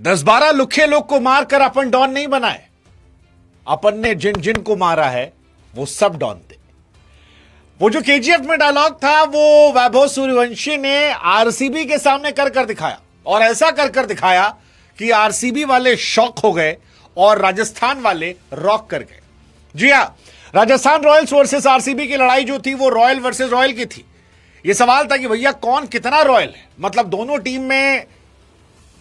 10-12 लुखे लोग को मारकर अपन डॉन नहीं बनाए। अपन ने जिन जिन को मारा है वो सब डॉन थे। वो जो केजीएफ में डायलॉग था वो वैभव सूर्यवंशी ने आरसीबी के सामने कर कर दिखाया, और ऐसा कर कर दिखाया कि आरसीबी वाले शॉक हो गए और राजस्थान वाले रॉक कर गए। जी हां, राजस्थान रॉयल्स वर्सेस आरसीबी की लड़ाई जो थी वो रॉयल वर्सेस रॉयल की थी। यह सवाल था कि भैया कौन कितना रॉयल है। मतलब दोनों टीम में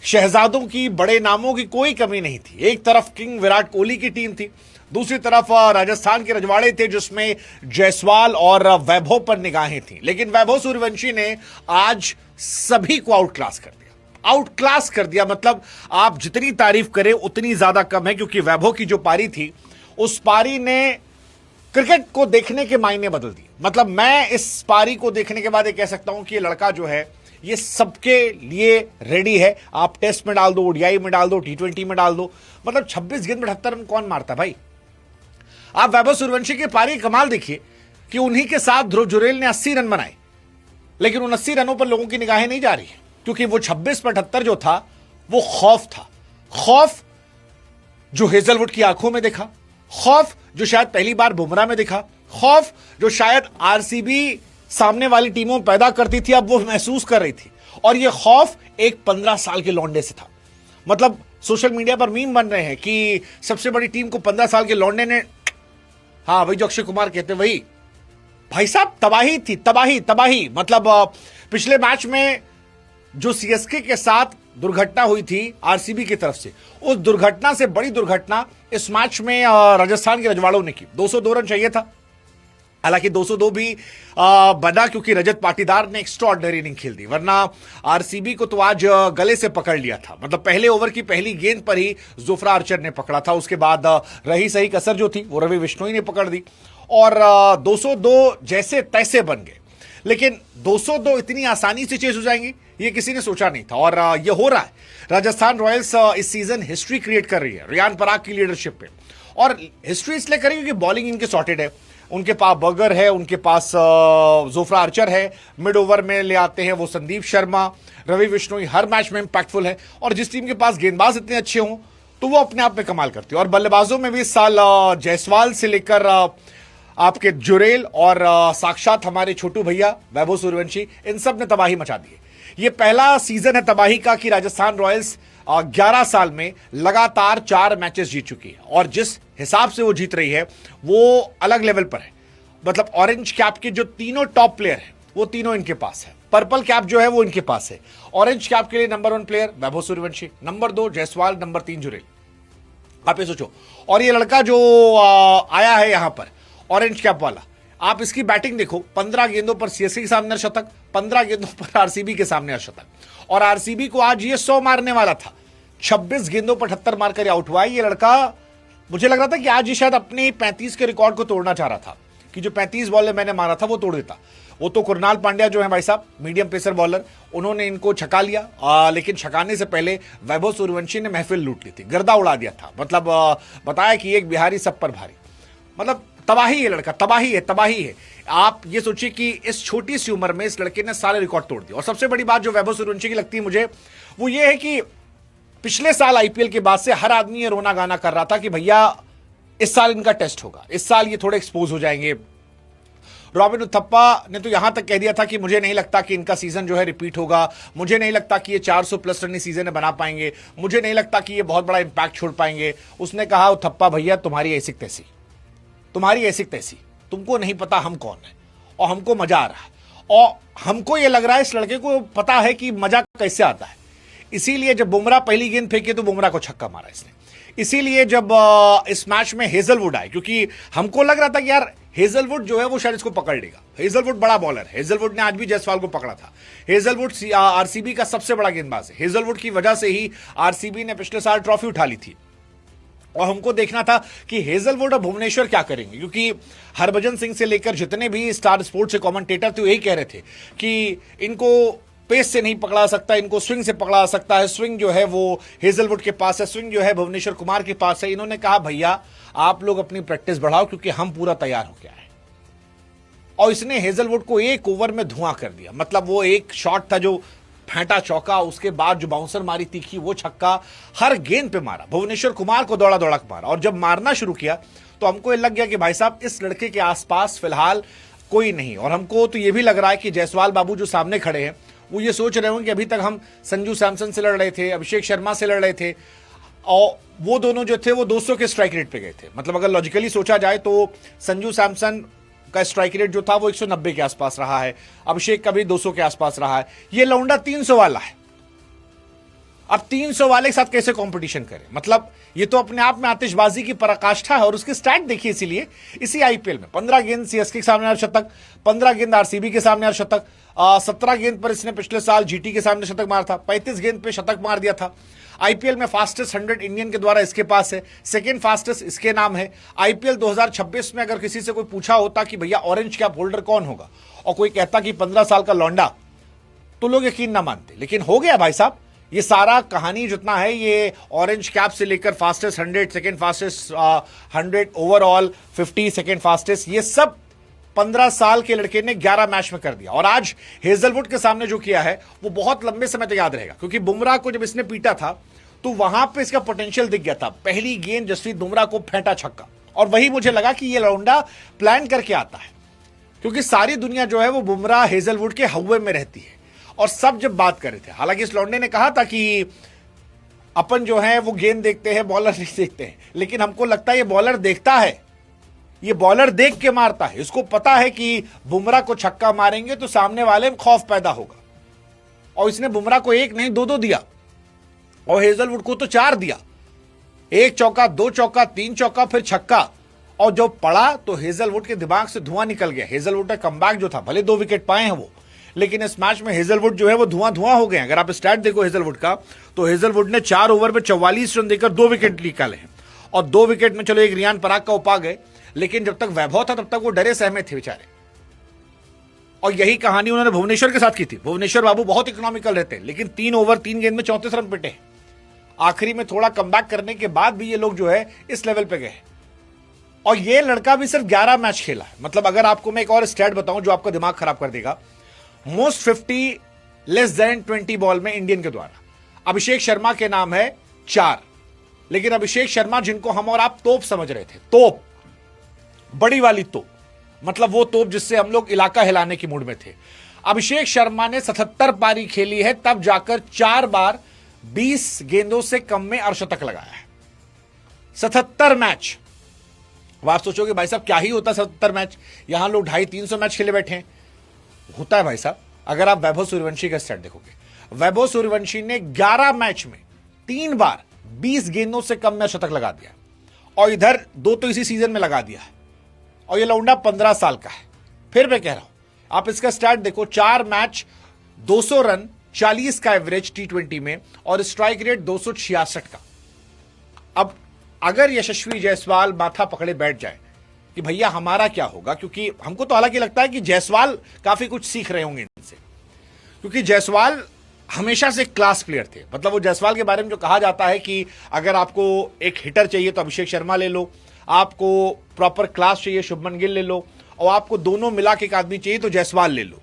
शहजादों की, बड़े नामों की कोई कमी नहीं थी। एक तरफ किंग विराट कोहली की टीम थी, दूसरी तरफ राजस्थान के रजवाड़े थे जिसमें जायसवाल और वैभव पर निगाहें थी। लेकिन वैभव सूर्यवंशी ने आज सभी को आउट क्लास कर दिया। आउट क्लास कर दिया मतलब आप जितनी तारीफ करें उतनी ज्यादा कम है, क्योंकि वैभव की जो पारी थी उस पारी ने क्रिकेट को देखने के मायने बदल दिए। मतलब मैं इस पारी को देखने के बाद ये कह सकता हूं कि ये लड़का जो है ये सबके लिए रेडी है। आप टेस्ट में डाल दो, ओडीआई में डाल दो, टी20 में डाल दो। मतलब 26 गेंद में 78 रन कौन मारता भाई। आप वैभव सूर्यवंशी की पारी कमाल देखिए कि उन्हीं के साथ ध्रुव जुरेल ने 80 रन बनाए, लेकिन उन 80 रनों पर लोगों की निगाहें नहीं जा रही है, क्योंकि वो 26 पर 78 जो था वो खौफ था। खौफ जो हेजलवुड की आंखों में दिखा, खौफ जो शायद पहली बार बुमराह में दिखा, खौफ जो शायद आरसीबी सामने वाली टीमों पैदा करती थी, अब वो महसूस कर रही थी। और ये खौफ एक 15 साल के लौंडे से था। मतलब सोशल मीडिया पर मीम बन रहे हैं कि सबसे बड़ी टीम को 15 साल के लौंडे ने, हाँ वही जो अक्षय कुमार कहते वही। भाई साहब तबाही थी, तबाही तबाही। मतलब पिछले मैच में जो सीएसके के साथ दुर्घटना हुई थी आरसीबी की तरफ से, उस दुर्घटना से बड़ी दुर्घटना इस मैच में राजस्थान के रजवाड़ों ने की। 202 रन चाहिए था, हालांकि 202 भी बना क्योंकि रजत पाटीदार ने एक्स्ट्राऑर्डिनरी इनिंग खेल दी, वरना आरसीबी को तो आज गले से पकड़ लिया था। मतलब पहले ओवर की पहली गेंद पर ही जोफ्रा आर्चर ने पकड़ा था, उसके बाद रही सही कसर जो थी वो रवि बिश्नोई ने पकड़ दी और 202 जैसे तैसे बन गए। लेकिन 202 इतनी आसानी से चेज हो जाएंगी ये किसी ने सोचा नहीं था, और ये हो रहा है। राजस्थान रॉयल्स इस सीजन हिस्ट्री क्रिएट कर रही है रियान पराग की लीडरशिप पे, और हिस्ट्री इसलिए करेगी क्योंकि बॉलिंग इनके सॉर्टेड है। उनके पास बर्गर है, उनके पास जोफ्रा आर्चर है, मिड ओवर में ले आते हैं वो संदीप शर्मा, रवि बिश्नोई हर मैच में इंपैक्टफुल है। और जिस टीम के पास गेंदबाज इतने अच्छे हों तो वो अपने आप में कमाल करती है। और बल्लेबाजों में भी इस साल जायसवाल से लेकर आपके जुरेल और साक्षात हमारे छोटू भैया वैभव सूर्यवंशी, इन सब ने तबाही मचा दी है। ये पहला सीजन है तबाही का कि राजस्थान रॉयल्स 11 साल में लगातार 4 मैचेस जीत चुकी है, और जिस हिसाब से वो जीत रही है वो अलग लेवल पर है। मतलब ऑरेंज कैप के जो तीनों टॉप प्लेयर हैं वो तीनों इनके पास है। पर्पल कैप जो है वो इनके पास है। ऑरेंज कैप के लिए number 1 player Vaibhav Suryavanshi, number 2 Jaiswal, number 3 Jurel. आप ये सोचो, और ये लड़का जो आया है यहां पर ऑरेंज कैप वाला, आप इसकी बैटिंग देखो। 15 गेंदों पर सीएसके के सामने शतक, 15 गेंदों पर आरसीबी के सामने शतक, और आरसीबी को आज ये 100 मारने वाला था। 26 गेंदों पर 78 मारकर आउट हुआ। ये लड़का, मुझे लग रहा था कि आज ये शायद अपने 35 के रिकॉर्ड को तोड़ना चाह रहा था, कि जो 35 बॉल मैंने मारा था वो तोड़ देता। वो तो कुरनाल पांड्या जो है भाई साहब, मीडियम पेसर बॉलर, उन्होंने इनको छका लिया। लेकिन छकाने से पहले वैभव सूर्यवंशी ने महफिल लूट ली थी, गर्दा उड़ा दिया था। मतलब बताया कि एक बिहारी सब पर भारी। मतलब तबाही है लड़का, तबाही है, तबाही है। आप ये सोचिए कि इस छोटी सी उम्र में इस लड़के ने सारे रिकॉर्ड तोड़ दिए। और सबसे बड़ी बात जो वैभव सूर्यवंशी की लगती है मुझे वो ये है कि पिछले साल आईपीएल के बाद से हर आदमी ये रोना गाना कर रहा था कि भैया इस साल इनका टेस्ट होगा, इस साल ये थोड़े एक्सपोज हो जाएंगे। रॉबिन उथप्पा ने तो यहां तक कह दिया था कि मुझे नहीं लगता कि इनका सीजन जो है रिपीट होगा, मुझे नहीं लगता कि ये 400 प्लस रन सीजन में बना पाएंगे, मुझे नहीं लगता कि ये बहुत बड़ा इंपैक्ट छोड़ पाएंगे। उसने कहा उथप्पा भैया तुम्हारी ऐसी तैसी, तुम्हारी ऐसी तैसी, तुमको नहीं पता हम कौन है, और हमको मजा आ रहा है। और हमको ये लग रहा है इस लड़के को पता है कि मजा कैसे आता है। इसीलिए जब बुमराह पहली गेंद फेंके तो बुमराह को छक्का मारा इसने। इसीलिए जब इस मैच में हेजलवुड आए, क्योंकि हमको लग रहा था कि यार हेजलवुड जो है वो शायद इसको पकड़ लेगा। हेजलवुड बड़ा बॉलर है, हेजलवुड ने आज भी जायसवाल को पकड़ा था। हेजलवुड आरसीबी का सबसे बड़ा गेंदबाज है। हेजलवुड की वजह से ही आरसीबी ने पिछले साल ट्रॉफी उठा ली थी। और हमको देखना था कि हेजलवुड और भुवनेश्वर क्या करेंगे, क्योंकि हरभजन सिंह से लेकर जितने भी स्टार स्पोर्ट्स के कमेंटेटर थे यही कह रहे थे कि इनको पेस से नहीं पकड़ा सकता, इनको स्विंग से पकड़ा सकता है। स्विंग जो है वो हेजलवुड के पास है, स्विंग जो है भुवनेश्वर कुमार के पास है। इन्होंने कहा भैया आप लोग अपनी प्रैक्टिस बढ़ाओ क्योंकि हम पूरा तैयार हो गया है। और इसने हेजलवुड को एक ओवर में धुआं कर दिया। मतलब वो एक शॉट था जो फेंटा चौका, उसके बाद जो बाउंसर मारी तीखी वो छक्का, हर गेंद पे मारा, भुवनेश्वर कुमार को दौड़ा दौड़ा के मारा। और जब मारना शुरू किया तो हमको ये लग गया कि भाई साहब इस लड़के के आसपास फिलहाल कोई नहीं। और हमको तो ये भी लग रहा है कि जायसवाल बाबू जो सामने खड़े हैं वो ये सोच रहे होंगे कि अभी तक हम संजू सैमसन से लड़ रहे थे, अभिषेक शर्मा से लड़ रहे थे, और वो दोनों जो थे वो 200 के स्ट्राइक रेट पे गए थे। मतलब अगर लॉजिकली सोचा जाए तो संजू सैमसन का स्ट्राइक रेट जो था वो 190 के आसपास रहा है, अभिषेक का भी 200 के आसपास रहा है, ये लौंडा 300 वाला है। अब 300 वाले के साथ कैसे कंपटीशन करें? मतलब ये तो अपने आप में आतिशबाजी की पराकाष्ठा है। और उसके स्टैट देखिए, इसीलिए इसी आईपीएल में 15 गेंद सीएसके के सामने अर्धशतक, 15 गेंद आरसीबी के सामने अर्धशतक, 17 गेंद पर इसने पिछले साल जीटी के सामने शतक मारा था, 35 गेंद पे शतक मार दिया था। आईपीएल में फास्टेस्ट 100 इंडियन के द्वारा इसके पास है, सेकंड फास्टेस्ट इसके नाम है। आईपीएल 2026 में अगर किसी से कोई पूछा होता कि भैया ऑरेंज कैप होल्डर कौन होगा, और कोई कहता कि 15 साल का लौंडा, तो लोग यकीन ना मानते। लेकिन हो गया भाई साहब, ये सारा कहानी जितना है ये ऑरेंज कैप से लेकर fastest 100, second fastest 100 overall, 50 second fastest, ये सब 15 साल के लड़के ने 11 मैच में कर दिया। और आज हेजलवुड के सामने जो किया है वो बहुत लंबे समय तक याद रहेगा, क्योंकि बुमराह को जब इसने पीटा था तो वहां पे इसका पोटेंशियल दिख गया था। पहली गेंद जसप्रीत बुमराह को फेंटा छक्का, और वही मुझे लगा कि ये लौंडा प्लान करके आता है, क्योंकि सारी दुनिया जो है वो बुमराह हेजलवुड के हव्वे में रहती है। और सब जब बात कर रहे थे, हालांकि इस लौंडे ने कहा था कि अपन जो है वो गेंद देखते हैं, बॉलर नहीं देखते हैं, लेकिन हमको लगता है ये बॉलर देखता है, ये बॉलर देख के मारता है। इसको पता है कि बुमराह को छक्का मारेंगे तो सामने वाले में खौफ पैदा होगा, और इसने बुमराह को 1 नहीं 2 दिया, और हेजलवुड को तो 4 दिया, 1 चौका, 2 चौका, 3 चौका, फिर छक्का। और जब पड़ा तो हेजलवुड के दिमाग से धुआं निकल गया। हेजलवुड का कमबैक जो था, भले 2 विकेट पाए हैं वो, लेकिन इस मैच में हेजलवुड जो है वो धुआं हो गए। अगर आप स्टैट देखो हेजलवुड का, तो हेजलवुड ने 4 ओवर में 44 रन देकर 2 विकेट निकाले हैं। और 2 विकेट में चलो एक रियान पराग का उपा गए, लेकिन जब तक वैभव था तब तक वो डरे सहमे थे बेचारे। और यही कहानी उन्होंने भुवनेश्वर के साथ की थी। भुवनेश्वर बाबू बहुत इकोनॉमिकल रहते हैं, लेकिन 3 ओवर 3 गेंद में 34 रन पिटे। आखिरी में थोड़ा कमबैक करने के बाद भी ये लोग जो है इस लेवल पे गए। और ये लड़का भी सिर्फ 11 मैच खेला है। मतलब अगर आपको मैं एक और स्टैट बताऊं जो आपका दिमाग खराब कर देगा, मोस्ट 50 लेस देन 20 बॉल में इंडियन के द्वारा अभिषेक शर्मा के नाम है 4। लेकिन अभिषेक शर्मा जिनको हम और आप तोप समझ रहे थे, तोप, बड़ी वाली तोप, मतलब वो तोप जिससे हम लोग इलाका हिलाने की मूड में थे, अभिषेक शर्मा ने 77 पारी खेली है, तब जाकर 4 बार 20 गेंदों से कम में अर्धशतक लगाया है। 77 मैच। अब आप सोचोगे भाई साहब क्या ही होता 77 मैच, यहां लोग 250-300 मैच खेले बैठे हैं। होता है भाई साहब। अगर आप वैभव सूर्यवंशी का स्टैट देखोगे, वैभव सूर्यवंशी ने 11 मैच में 3 बार 20 गेंदों से कम में शतक लगा दिया, और इधर 2 तो इसी सीजन में लगा दिया है। और ये लौंडा 15 साल का है। फिर मैं कह रहा हूं, आप इसका स्टैट देखो, 4 मैच 200 रन, 40 का एवरेज T20 में, और स्ट्राइक रेट 266 का। अब अगर यशस्वी जायसवाल माथा पकड़े बैठ जाए कि भैया हमारा क्या होगा, क्योंकि हमको तो हालांकि लगता है कि जायसवाल काफी कुछ सीख रहे होंगे इनसे, क्योंकि जायसवाल हमेशा से क्लास प्लेयर थे। मतलब वो जायसवाल के बारे में जो कहा जाता है कि अगर आपको एक हिटर चाहिए तो अभिषेक शर्मा ले लो, आपको प्रॉपर क्लास चाहिए शुभमन गिल ले लो, और आपको दोनों मिला के एक आदमी चाहिए तो जायसवाल ले लो।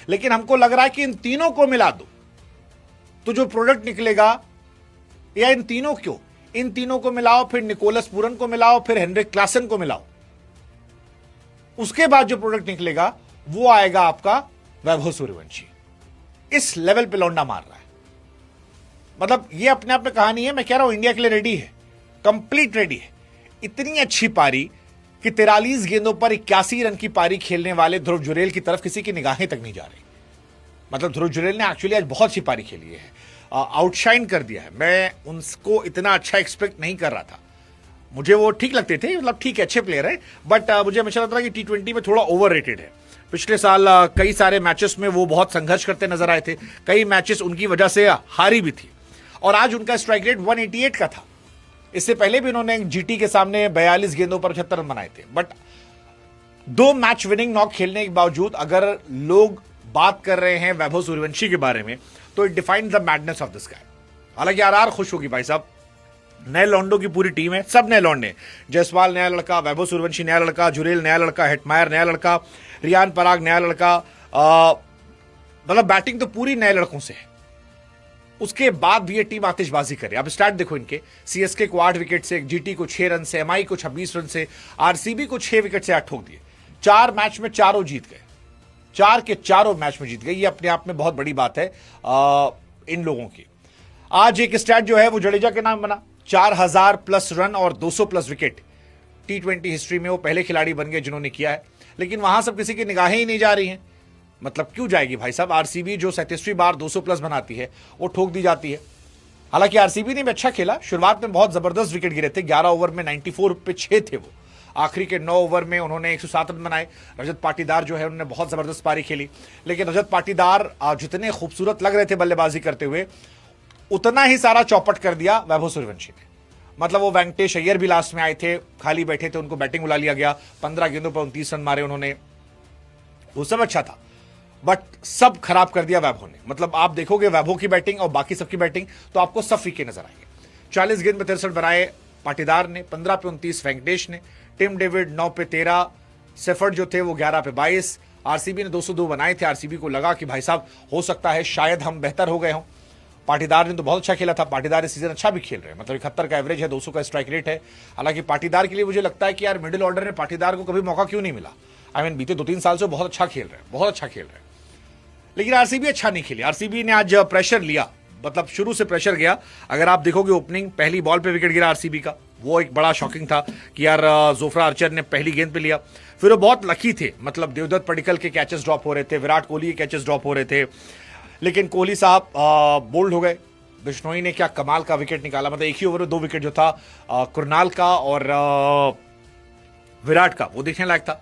लेकिन हमको लग रहा है कि इन तीनों को मिला दो तो जो प्रोडक्ट निकलेगा, या इन तीनों क्यों, इन तीनों को मिलाओ, फिर निकोलस पूरन को मिलाओ, फिर हेनरिक क्लासन को मिलाओ, उसके बाद जो प्रोडक्ट निकलेगा वो आएगा आपका वैभव सूर्यवंशी। इस लेवल पे लौंडा मार रहा है। मतलब ये अपने आप में कहानी है। मैं कह रहा हूं इंडिया के लिए रेडी है, कंप्लीट रेडी है। इतनी अच्छी पारी कि 43 गेंदों पर 81 रन की पारी खेलने वाले ध्रुव जुरेल की तरफ किसी की निगाहें तक नहीं जा रही। मतलब ध्रुव जुरेल ने एक्चुअली आज बहुत सी पारी खेली है, आउटशाइन कर दिया है। मैं उनको इतना अच्छा एक्सपेक्ट नहीं कर रहा था। मुझे वो ठीक लगते थे, मतलब ठीक है, अच्छे प्लेयर है, बट मुझे हमेशा लगता था कि T20 में थोड़ा ओवररेटेड है। पिछले साल कई सारे मैचेस में वो बहुत संघर्ष करते नजर आए थे, कई मैचेस उनकी वजह से हारी भी थी, और आज उनका स्ट्राइक रेट 188 का था। इससे पहले भी उन्होंने जीटी के सामने 42 गेंदों पर 75 रन बनाए थे। बट 2 मैच विनिंग नॉक खेलने के बावजूद अगर लोग बात कर रहे हैं वैभव सूर्यवंशी के बारे में, तो it define the madness of this guy. हालांकि आरआर खुश होगी भाई साहब, नए लौंडों की पूरी टीम है, सब नए लौंडे। जायसवाल नया लड़का, वैभव सूर्यवंशी नया लड़का, जुरेल नया लड़का, हेटमायर नया लड़का, रियान पराग नया लड़का, मतलब बैटिंग तो पूरी नए लड़कों से है, उसके बाद भी ये टीम आतिशबाजी करे। अब स्टार्ट देखो इनके, सीएसके को 8 विकेट से, जीटी को 6 रन से, एमआई को 26 रन से, आरसीबी को 6 विकेट से 8 ठोक दिए। 4 मैच में चारों जीत गए, 4 के चारों मैच में जीत गए। ये अपने आप में बहुत बड़ी बात है इन लोगों की। आज एक स्टैट जो है वो जडेजा के नाम बना, 4000 प्लस रन और 200 प्लस विकेट। T20 हिस्ट्री में वो पहले खिलाड़ी बन गए जिन्होंने किया है, लेकिन वहां सब किसी की निगाहें ही नहीं जा रही हैं। मतलब क्यों जाएगी भाई साहब? आरसीबी जो 37वीं बार 200 प्लस बनाती है वो ठोक दी जाती है। हालांकि आरसीबी ने भी अच्छा खेला, शुरुआत में बहुत जबरदस्त विकेट गिरे थे, 11 ओवर में 94 पे 6 थे वो। आखिरी के 9 ओवर में उन्होंने 107 रन बनाए। रजत पाटीदार जो है उन्होंने बहुत जबरदस्त पारी खेली, लेकिन रजत पाटीदार जितने खूबसूरत लग रहे थे बल्लेबाजी करते हुए, उतना ही सारा चौपट कर दिया वैभव सूर्यवंशी ने। मतलब वो वेंकटेश अय्यर भी लास्ट में आए थे, खाली बैठे थे, उनको बैटिंग बुला लिया गया, 15 गेंदों पर 29 रन मारे उन्होंने, वो सब अच्छा था, बट सब खराब कर दिया वैभव ने। मतलब आप देखोगे वैभव की बैटिंग और बाकी सबकी बैटिंग तो आपको सब फीके नजर आएंगे। 40 गेंद में 63 बनाए पाटीदार ने, 15 पे 29 वेंकटेश ने, टिम डेविड 9 पे 13, सेफर्ड जो थे वो 11 पे 22। आरसीबी ने 202 बनाए थे। आरसीबी को लगा कि भाई साहब हो सकता है शायद हम बेहतर हो गए हों। पाटीदार ने तो बहुत अच्छा खेला था, पाटीदार इस सीजन अच्छा भी खेल रहे हैं, मतलब 71 का एवरेज है, 200 का स्ट्राइक रेट है। हालांकि पाटीदार के लिए मुझे लगता है कि यार मिडिल ऑर्डर में पाटीदार को कभी मौका क्यों नहीं मिला। बीते 2-3 साल से बहुत अच्छा खेल रहे हैं, बहुत अच्छा खेल रहे हैं, लेकिन आरसीबी अच्छा नहीं खेली। आरसीबी ने आज प्रेशर लिया, मतलब शुरू से प्रेशर गया। अगर आप देखोगे ओपनिंग पहली बॉल पे विकेट गिरा आरसीबी का, वो एक बड़ा शॉकिंग था कि यार जोफ्रा आर्चर ने पहली गेंद पे लिया। फिर वो बहुत लकी थे, मतलब देवदत्त पडिक्कल के कैचेस ड्रॉप हो रहे थे, विराट कोहली के कैचेस ड्रॉप हो रहे थे, लेकिन कोहली साहब बोल्ड हो गए। बिश्नोई ने क्या कमाल का विकेट निकाला, मतलब एक ही ओवर में 2 विकेट जो था कुरनाल का और विराट का, वो देखने लायक था।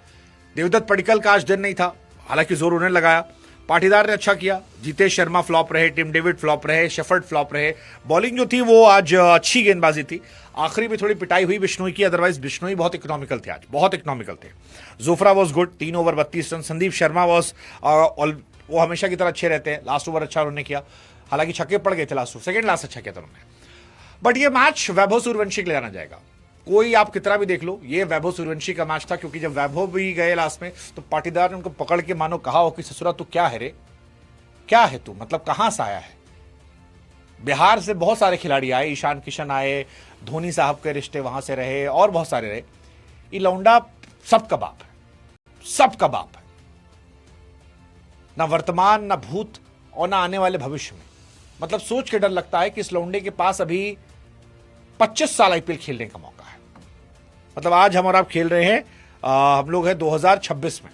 देवदत्त पडिक्कल का आज दिन नहीं था, हालांकि जोर उन्हें लगाया। पाटीदार ने अच्छा किया, जीतेश शर्मा फ्लॉप रहे, टिम डेविड फ्लॉप रहे, शेफर्ड फ्लॉप रहे। बॉलिंग जो थी वो आज अच्छी गेंदबाजी थी। आखिरी में थोड़ी पिटाई हुई बिश्नोई की, अदरवाइज बिश्नोई बहुत इकोनॉमिकल थे, आज बहुत इकोनॉमिकल थे। Jofra was good, 3 over 32 run. Sandeep Sharma was वो हमेशा की तरह अच्छे रहते हैं, लास्ट ओवर अच्छा उन्होंने किया, हालांकि छक्के पड़ गए थे लास्ट ओवर, सेकंड लास्ट अच्छा किया था उन्होंने। बट ये मैच वैभव सूर्यवंशी के लिए जाना जाएगा, कोई आप कितना भी देख लो, ये वैभव सूर्यवंशी का मैच था। क्योंकि जब वैभव भी गए लास्ट में तो पाटीदार ने उनको पकड़ के मानो कहा हो कि ससुरा तू क्या है रे, क्या है तू, मतलब कहां से आया है। बिहार से बहुत सारे खिलाड़ी आए, ईशान किशन आए, धोनी साहब के रिश्ते वहां से रहे और बहुत सारे रहे। ये लौंडा सब का बाप है, सब का बाप है, ना वर्तमान ना भूत और ना आने वाले भविष्य में। मतलब सोच के डर लगता है कि इस लौंडे के पास अभी 25 साल आईपीएल खेलने का मौका है। मतलब आज हम और आप खेल रहे हैं, हम लोग हैं 2026 में,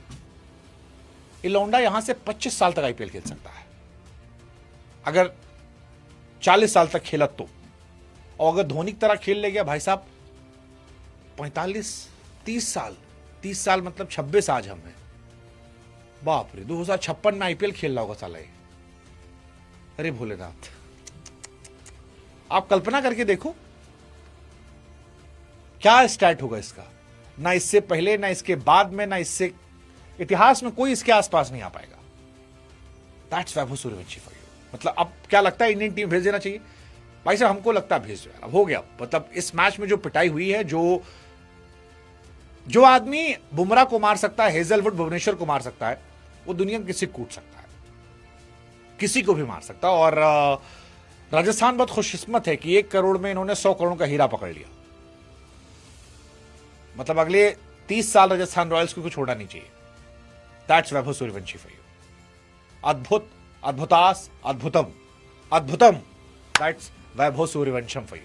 ये लौंडा यहां से 25 साल तक आईपीएल खेल सकता है अगर 40 साल तक खेला तो। और अगर धोनी की तरह खेल ले गया भाई साहब 30 साल मतलब 26 आज हम हैं, बाप रे, 2056 में आईपीएल खेल रहा होगा साला ये। अरे भोलेनाथ, आप कल्पना करके देखो क्या स्टार्ट होगा इसका, ना इससे पहले ना इसके बाद में, ना इससे इतिहास में कोई इसके आसपास नहीं आ पाएगा। That's Vaibhav Suryavanshi for you. मतलब अब क्या लगता है इंडियन टीम भेज देना चाहिए भाई साहब, हमको लगता है भेज दो यार, अब हो गया। मतलब इस मैच में जो पिटाई हुई है, जो आदमी बुमराह को मार सकता है, हेजलवुड भुवनेश्वर को मार सकता है, वो दुनिया में किसी को कूट सकता है, किसी को भी मार सकता है। और राजस्थान बहुत खुशकिस्मत है कि 1 करोड़ में इन्होंने 100 करोड़ का हीरा पकड़ लिया। मतलब अगले 30 साल राजस्थान रॉयल्स को छोड़ना नहीं चाहिए। That's Vaibhav Suryavanshi for you. अद्भुत, अद्भुतास, अद्भुतम, अद्भुतम। That's Vaibhav Suryavansham for you.